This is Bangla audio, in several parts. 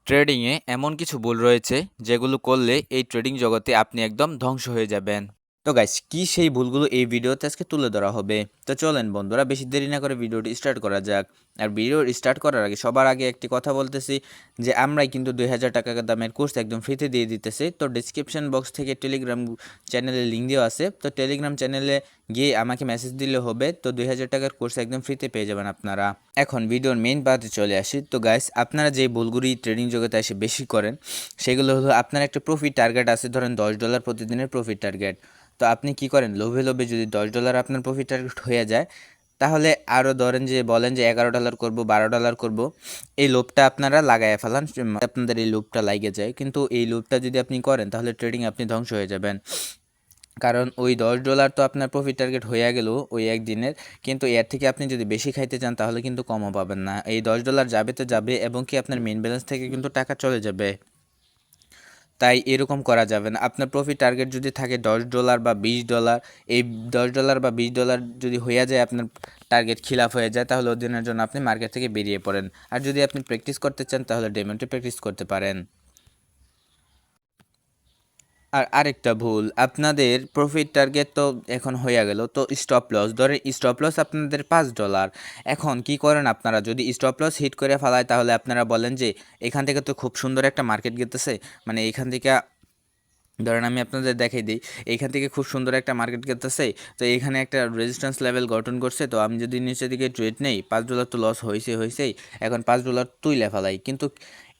ট্রেডিংয়ে এমন কিছু ভুল রয়েছে যেগুলো করলে এই ট্রেডিং জগতে আপনি একদম ধ্বংস হয়ে যাবেন। তো গাইস, কি সেই ভুলগুলো এই ভিডিওতে আজকে তুলে ধরা হবে। তো চলেন বন্ধুরা, বেশি দেরি না করে ভিডিওটি স্টার্ট করা যাক। আর ভিডিও স্টার্ট করার আগে সবার আগে একটি কথা বলতেছি যে আমরাই কিন্তু 2000 টাকা দামের কোর্স একদম ফ্রিতে দিয়ে দিতেছি। তো ডিসক্রিপশন বক্স থেকে টেলিগ্রাম চ্যানেলের লিঙ্ক দেওয়া আছে, তো টেলিগ্রাম চ্যানেলে গিয়ে আমাকে মেসেজ দিলে হবে। তো 2000 টাকার কোর্স একদম ফ্রিতে পেয়ে যাবেন আপনারা। এখন ভিডিওর মেইন পার্টে চলে আসি। তো গাইস, আপনারা যে ভুলগুলি ট্রেডিং জগতে এসে বেশি করেন সেগুলো হলো, আপনার একটা প্রফিট টার্গেট আছে, ধরেন $10 প্রতিদিনের প্রফিট টার্গেট। তো আপনি কি করেন, লোভে লোভে যদি $10 আপনার প্রফিট টার্গেট হয়ে যায়, তাহলে আরও ধরেন যে বলেন যে $11 করব, $12 করব, এই লোভটা আপনারা লাগায় ফেলান, আপনাদের এই লোভটা লাগে যায়। কিন্তু এই লোভটা যদি আপনি করেন তাহলে ট্রেডিং আপনি ধ্বংস হয়ে যাবেন। কারণ ওই $10 তো আপনার প্রফিট টার্গেট হয়ে গেল ওই একদিনের, কিন্তু এর থেকে আপনি যদি বেশি খাইতে চান তাহলে কিন্তু কমও পাবেন না। এই $10 যাবে তো যাবে, এবং কি আপনার মেইন ব্যালেন্স থেকে কিন্তু টাকা চলে যাবে। তাই এরকম করা যাবে না। আপনার প্রফিট টার্গেট যদি থাকে $10 বা $20, এই $10 বা $20 যদি হয়ে যায়, আপনার টার্গেট খিলাফ হয়ে যায়, তাহলে ওই দিনের জন্য আপনি মার্কেট থেকে বেরিয়ে পড়েন। আর যদি আপনি প্র্যাকটিস করতে চান তাহলে ডেমোতে প্র্যাকটিস করতে পারেন। আর আরেকটা ভুল, আপনাদের প্রফিট টার্গেট তো এখন হয়ে গেল, তো স্টপ লস, ধরেন স্টপ লস আপনাদের $5। এখন কি করেন আপনারা, যদি স্টপ লস হিট করে ফেলায় তাহলে আপনারা বলেন যে এখান থেকে তো খুব সুন্দর একটা মার্কেট গেতেছে, মানে এখান থেকে ধরেন আমি আপনাদের দেখাই দিই, এইখান থেকে খুব সুন্দর একটা মার্কেট গেতেছে, তো এখানে একটা রেজিস্ট্যান্স লেভেল গঠন করছে, তো আমি যদি নিচের দিকে ট্রেড নেই, $5 তো লস হয়েছেই, এখন $5 তুইলা ফেলাই, কিন্তু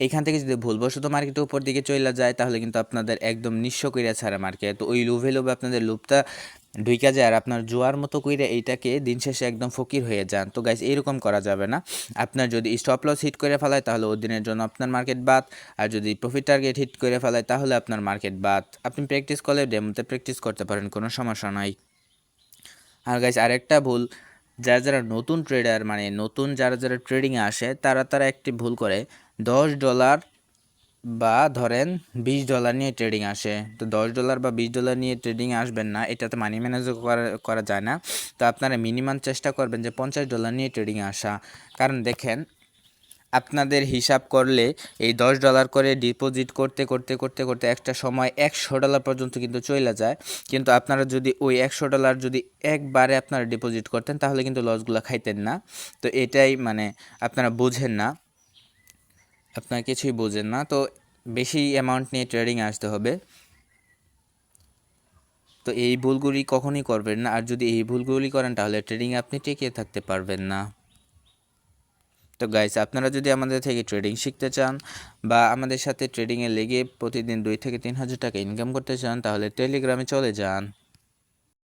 এইখান থেকে যদি ভুলবশত মার্কেটের উপর দিকে চলে যায় তাহলে কিন্তু আপনাদের একদম নিঃস্ব কইরা ছাড়ে মার্কেট। তো ওই লোভে লোভে আপনাদের লোভটা ঢুইকা যায়, আর আপনার জোয়ার মতো কইরা এইটাকে দিন শেষে একদম ফকির হয়ে যান। তো গাইস, এরকম করা যাবে না। আপনার যদি স্টপ লস হিট করে ফেলায় তাহলে ওই দিনের জন্য আপনার মার্কেট বাদ, আর যদি প্রফিট টার্গেট হিট করে ফেলায় তাহলে আপনার মার্কেট বাদ। আপনি প্র্যাকটিস করলে ডেমোতে প্র্যাকটিস করতে পারেন, কোনো সমস্যা নাই। আর গাইস, আরেকটা ভুল, যারা নতুন ট্রেডার, মানে নতুন যারা ট্রেডিংয়ে আসে, তারা একটি ভুল করে, $10 বা ধরেন $20 নিয়ে ট্রেডিং আসে। তো $10 বা $20 নিয়ে ট্রেডিংয়ে আসবেন না, এটাতে মানি ম্যানেজও করা যায় না। তো আপনারা মিনিমাম চেষ্টা করবেন যে $50 নিয়ে ট্রেডিংয়ে আসা। কারণ দেখেন, আপনাদের হিসাব করলে এই $10 করে ডিপোজিট করতে করতে করতে করতে একটা সময় $100 পর্যন্ত কিন্তু চলে যায়। কিন্তু আপনারা যদি ওই $100 যদি একবারে আপনারা ডিপোজিট করতেন তাহলে কিন্তু লসগুলো খাইতেন না। তো এটাই মানে আপনারা বোঝেন না, আপনারা কিছুই বোঝেন না। তো বেশি অ্যামাউন্ট নিয়ে ট্রেডিংয়ে আসতে হবে। তো এই ভুলগুলি কখনই করবেন না, আর যদি এই ভুলগুলি করেন তাহলে ট্রেডিংয়ে আপনি টিকে থাকতে পারবেন না। তো গাইস, আপনারা যদি আমাদের থেকে ট্রেডিং শিখতে চান বা আমাদের সাথে ট্রেডিংয়ে লেগে প্রতিদিন 2 থেকে 3 হাজার টাকা ইনকাম করতে চান তাহলে টেলিগ্রামে চলে যান।